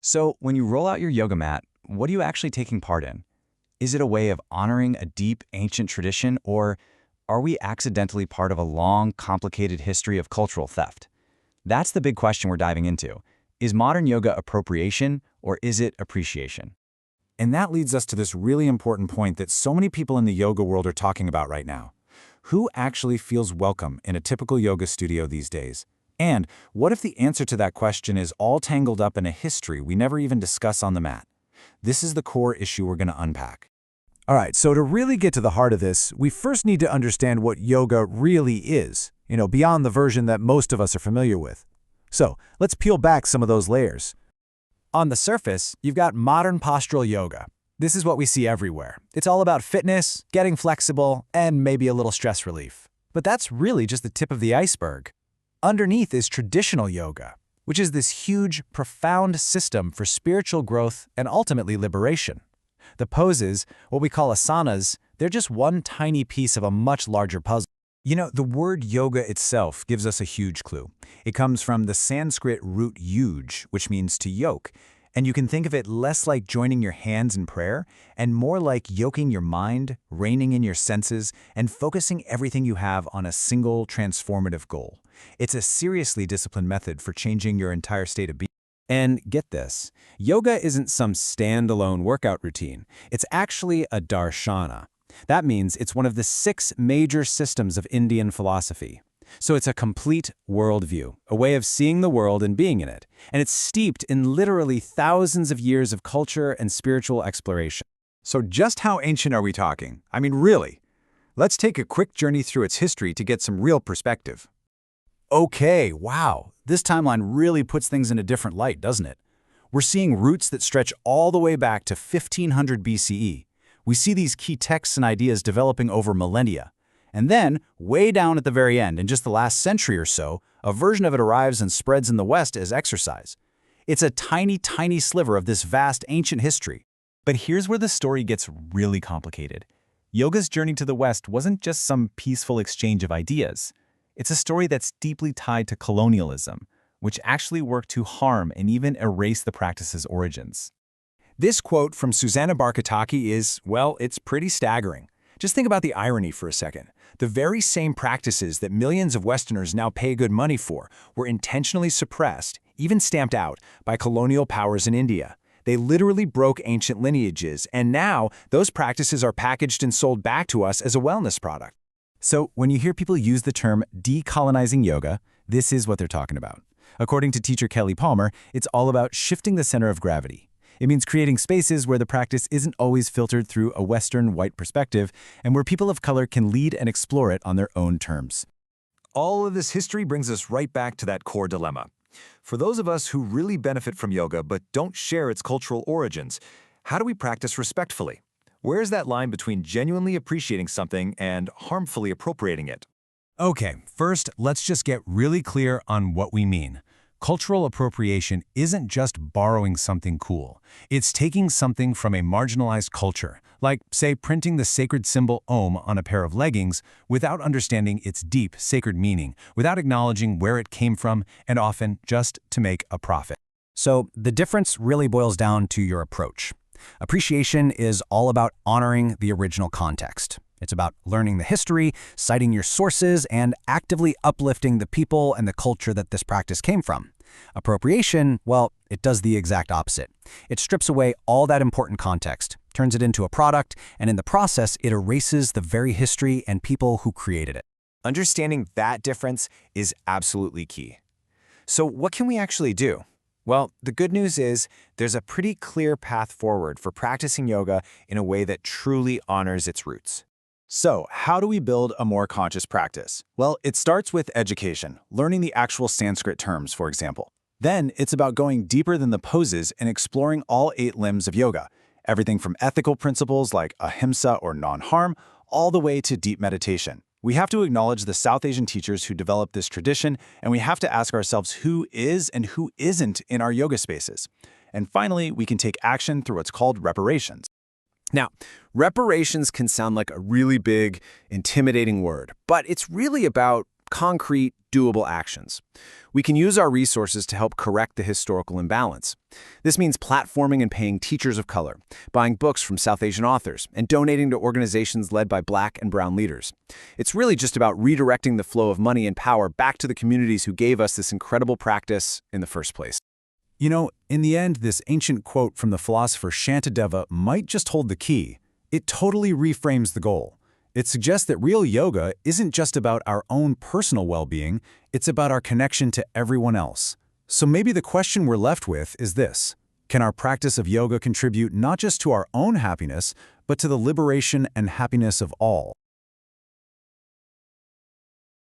So, when you roll out your yoga mat, what are you actually taking part in? Is it a way of honoring a deep, ancient tradition, or are we accidentally part of a long, complicated history of cultural theft? That's the big question we're diving into. Is modern yoga appropriation, or is it appreciation? And that leads us to this really important point that so many people in the yoga world are talking about right now. Who actually feels welcome in a typical yoga studio these days? And what if the answer to that question is all tangled up in a history we never even discuss on the mat? This is the core issue we're going to unpack. All right, so to really get to the heart of this, we first need to understand what yoga really is, beyond the version that most of us are familiar with. So let's peel back some of those layers. On the surface, you've got modern postural yoga. This is what we see everywhere. It's all about fitness, getting flexible, and maybe a little stress relief. But that's really just the tip of the iceberg. Underneath is traditional yoga, which is this huge, profound system for spiritual growth and ultimately liberation. The poses, what we call asanas, they're just one tiny piece of a much larger puzzle. The word yoga itself gives us a huge clue. It comes from the Sanskrit root yuj, which means to yoke, and you can think of it less like joining your hands in prayer and more like yoking your mind, reining in your senses, and focusing everything you have on a single transformative goal. It's a seriously disciplined method for changing your entire state of being. And get this, yoga isn't some standalone workout routine. It's actually a darshana. That means it's one of the 6 major systems of Indian philosophy. So it's a complete worldview, a way of seeing the world and being in it. And it's steeped in literally thousands of years of culture and spiritual exploration. So just how ancient are we talking? I mean, really? Let's take a quick journey through its history to get some real perspective. Okay, wow. This timeline really puts things in a different light, doesn't it? We're seeing roots that stretch all the way back to 1500 BCE. We see these key texts and ideas developing over millennia. And then, way down at the very end, in just the last century or so, a version of it arrives and spreads in the West as exercise. It's a tiny, tiny sliver of this vast ancient history. But here's where the story gets really complicated. Yoga's journey to the West wasn't just some peaceful exchange of ideas. It's a story that's deeply tied to colonialism, which actually worked to harm and even erase the practice's origins. This quote from Susanna Barkataki is, well, it's pretty staggering. Just think about the irony for a second. The very same practices that millions of Westerners now pay good money for were intentionally suppressed, even stamped out, by colonial powers in India. They literally broke ancient lineages, and now those practices are packaged and sold back to us as a wellness product. So when you hear people use the term decolonizing yoga, this is what they're talking about. According to teacher Kelly Palmer, it's all about shifting the center of gravity. It means creating spaces where the practice isn't always filtered through a Western white perspective and where people of color can lead and explore it on their own terms. All of this history brings us right back to that core dilemma. For those of us who really benefit from yoga but don't share its cultural origins, how do we practice respectfully? Where's that line between genuinely appreciating something and harmfully appropriating it? Okay, first, let's just get really clear on what we mean. Cultural appropriation isn't just borrowing something cool. It's taking something from a marginalized culture, like, say, printing the sacred symbol Om on a pair of leggings without understanding its deep, sacred meaning, without acknowledging where it came from, and often just to make a profit. So the difference really boils down to your approach. Appreciation is all about honoring the original context. It's about learning the history, citing your sources, and actively uplifting the people and the culture that this practice came from. Appropriation, well, it does the exact opposite. It strips away all that important context, turns it into a product, and in the process, it erases the very history and people who created it. Understanding that difference is absolutely key. So what can we actually do? Well, the good news is there's a pretty clear path forward for practicing yoga in a way that truly honors its roots. So, how do we build a more conscious practice? Well, it starts with education, learning the actual Sanskrit terms, for example. Then, it's about going deeper than the poses and exploring all 8 limbs of yoga, everything from ethical principles like ahimsa or non-harm, all the way to deep meditation. We have to acknowledge the South Asian teachers who developed this tradition, and we have to ask ourselves who is and who isn't in our yoga spaces. And finally, we can take action through what's called reparations. Now, reparations can sound like a really big, intimidating word, but it's really about concrete, doable actions. We can use our resources to help correct the historical imbalance. This means platforming and paying teachers of color, buying books from South Asian authors, and donating to organizations led by Black and brown leaders. It's really just about redirecting the flow of money and power back to the communities who gave us this incredible practice in the first place. You know, in the end, this ancient quote from the philosopher Shantideva might just hold the key. It totally reframes the goal. It suggests that real yoga isn't just about our own personal well-being, it's about our connection to everyone else. So maybe the question we're left with is this: can our practice of yoga contribute not just to our own happiness, but to the liberation and happiness of all?